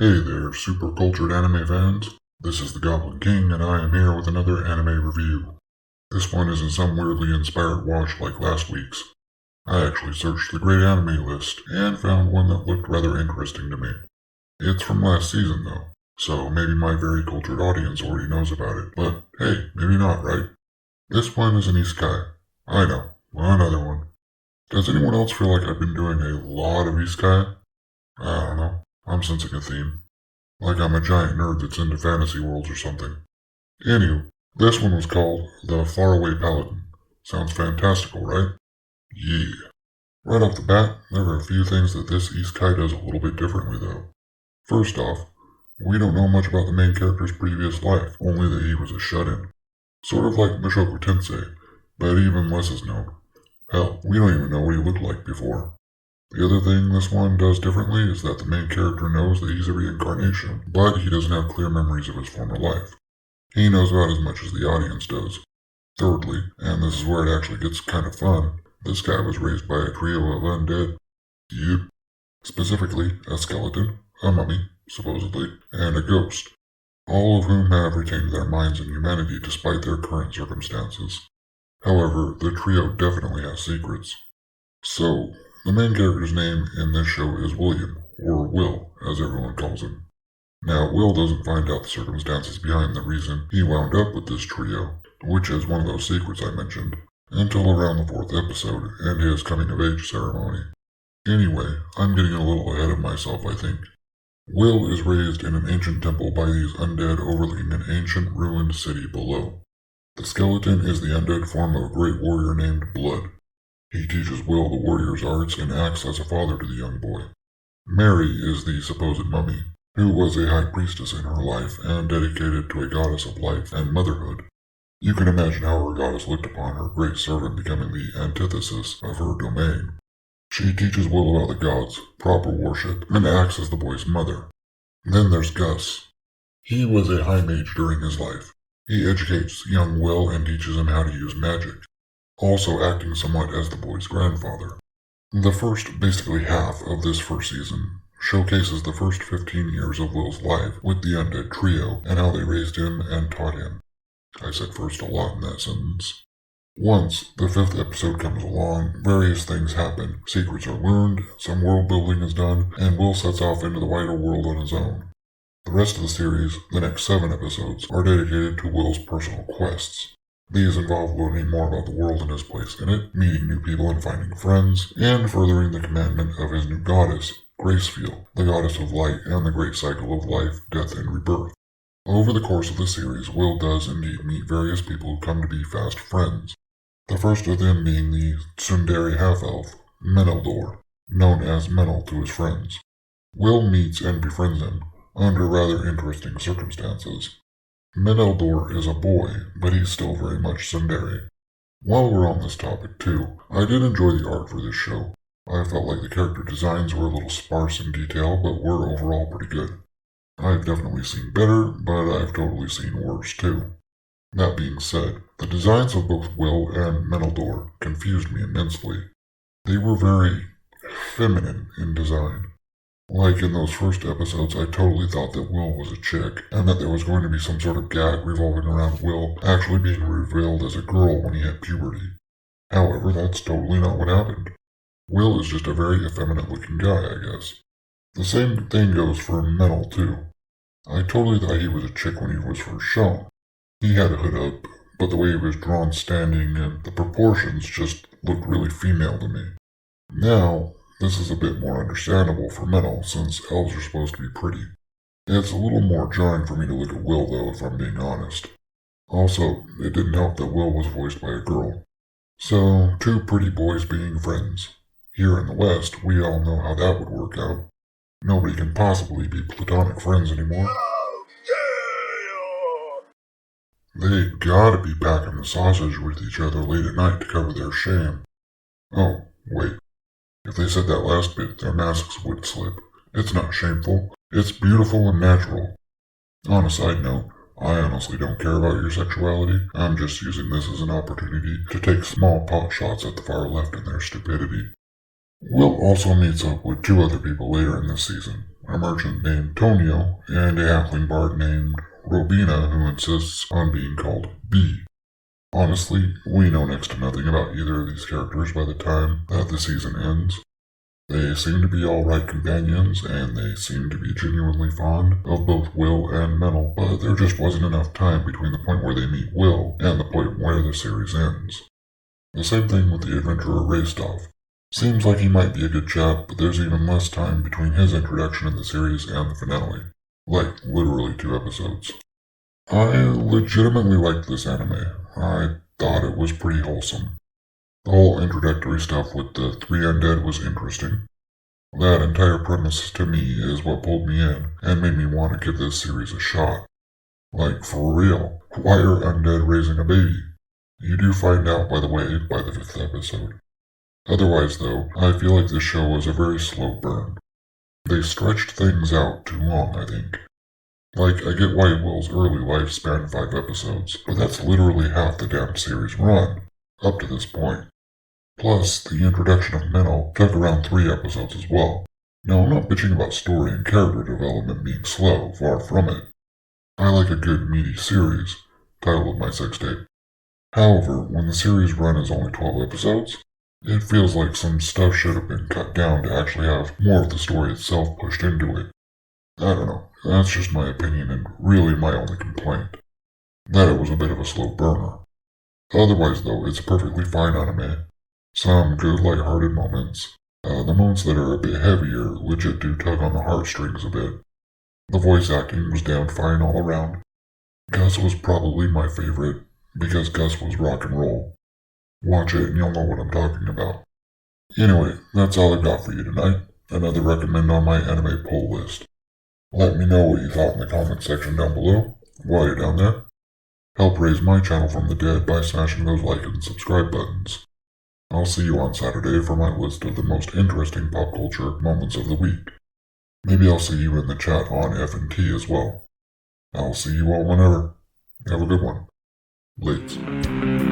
Hey there, super cultured anime fans. This is the Goblin King, and I am here with another anime review. This one isn't some weirdly inspired watch like last week's. I actually searched the great anime list and found one that looked rather interesting to me. It's from last season though, so maybe my very cultured audience already knows about it, but hey, maybe not, right? This one is an Isekai. I know, another one. Does anyone else feel like I've been doing a lot of Isekai? I don't know. I'm sensing a theme. Like I'm a giant nerd that's into fantasy worlds or something. Anywho, this one was called the Faraway Paladin. Sounds fantastical, right? Yeah. Right off the bat, there are a few things that this Isekai does a little bit differently though. First off, we don't know much about the main character's previous life, only that he was a shut-in. Sort of like Mushoku Tensei, but even less is known. Hell, we don't even know what he looked like before. The other thing this one does differently is that the main character knows that he's a reincarnation, but he doesn't have clear memories of his former life. He knows about as much as the audience does. Thirdly, and this is where it actually gets kind of fun, this guy was raised by a trio of undead. Yep. Specifically, a skeleton, a mummy, supposedly, and a ghost. All of whom have retained their minds and humanity despite their current circumstances. However, the trio definitely has secrets. So, the main character's name in this show is William, or Will, as everyone calls him. Now, Will doesn't find out the circumstances behind the reason he wound up with this trio, which is one of those secrets I mentioned, until around the 4th episode and his coming-of-age ceremony. Anyway, I'm getting a little ahead of myself, I think. Will is raised in an ancient temple by these undead overlooking an ancient ruined city below. The skeleton is the undead form of a great warrior named Blood. He teaches Will the warrior's arts and acts as a father to the young boy. Mary is the supposed mummy, who was a high priestess in her life and dedicated to a goddess of life and motherhood. You can imagine how her goddess looked upon her great servant becoming the antithesis of her domain. She teaches Will about the gods, proper worship, and acts as the boy's mother. Then there's Gus. He was a high mage during his life. He educates young Will and teaches him how to use magic, also acting somewhat as the boy's grandfather. The first, basically half of this first season, showcases the first 15 years of Will's life with the undead trio and how they raised him and taught him. I said first a lot in that sentence. Once the 5th episode comes along, various things happen. Secrets are learned, some world building is done, and Will sets off into the wider world on his own. The rest of the series, the next 7 episodes, are dedicated to Will's personal quests. These involve learning more about the world and his place in it, meeting new people and finding friends, and furthering the commandment of his new goddess, Gracefield, the goddess of light and the great cycle of life, death, and rebirth. Over the course of the series, Will does indeed meet various people who come to be fast friends. The first of them being the tsundere half-elf, Meneldor, known as Menel to his friends. Will meets and befriends him, under rather interesting circumstances. Meneldor is a boy, but he's still very much tsundere. While we're on this topic too, I did enjoy the art for this show. I felt like the character designs were a little sparse in detail, but were overall pretty good. I've definitely seen better, but I've totally seen worse too. That being said, the designs of both Will and Meneldor confused me immensely. They were very feminine in design. Like in those first episodes, I totally thought that Will was a chick, and that there was going to be some sort of gag revolving around Will actually being revealed as a girl when he hit puberty. However, that's totally not what happened. Will is just a very effeminate looking guy, I guess. The same thing goes for Menel too. I totally thought he was a chick when he was first shown. He had a hood up, but the way he was drawn standing and the proportions just looked really female to me. Now, this is a bit more understandable for Menel since elves are supposed to be pretty. It's a little more jarring for me to look at Will though, if I'm being honest. Also, it didn't help that Will was voiced by a girl. So, 2 pretty boys being friends. Here in the West, we all know how that would work out. Nobody can possibly be platonic friends anymore. They gotta be packing the sausage with each other late at night to cover their shame. Oh, wait. If they said that last bit, their masks would slip. It's not shameful. It's beautiful and natural. On a side note, I honestly don't care about your sexuality. I'm just using this as an opportunity to take small pot shots at the far left and their stupidity. Will also meets up with 2 other people later in this season, a merchant named Tonio, and a halfling bard named Robina who insists on being called B. Honestly, we know next to nothing about either of these characters by the time that the season ends. They seem to be alright companions, and they seem to be genuinely fond of both Will and Metal, but there just wasn't enough time between the point where they meet Will and the point where the series ends. The same thing with the adventurer Raystov. Seems like he might be a good chap, but there's even less time between his introduction in the series and the finale. Like, literally 2 episodes. I legitimately liked this anime. I thought it was pretty wholesome. The whole introductory stuff with the 3 undead was interesting. That entire premise to me is what pulled me in and made me want to give this series a shot. Like, for real, why are undead raising a baby? You do find out, by the way, by the 5th episode. Otherwise, though, I feel like this show was a very slow burn. They stretched things out too long, I think. Like, I get why Will's early life spanned 5 episodes, but that's literally half the damn series run, up to this point. Plus, the introduction of Minnow took around 3 episodes as well. Now, I'm not bitching about story and character development being slow, far from it. I like a good meaty series, title of my sextape. However, when the series run is only 12 episodes, it feels like some stuff should have been cut down to actually have more of the story itself pushed into it. I don't know, that's just my opinion and really my only complaint. That it was a bit of a slow burner. Otherwise though, it's a perfectly fine anime. Some good lighthearted moments. The moments that are a bit heavier legit do tug on the heartstrings a bit. The voice acting was damn fine all around. Gus was probably my favorite, because Gus was rock and roll. Watch it and you'll know what I'm talking about. Anyway, that's all I got for you tonight. Another recommend on my anime poll list. Let me know what you thought in the comment section down below, while you're down there. Help raise my channel from the dead by smashing those like and subscribe buttons. I'll see you on Saturday for my list of the most interesting pop culture moments of the week. Maybe I'll see you in the chat on F&T as well. I'll see you all whenever. Have a good one. Lates.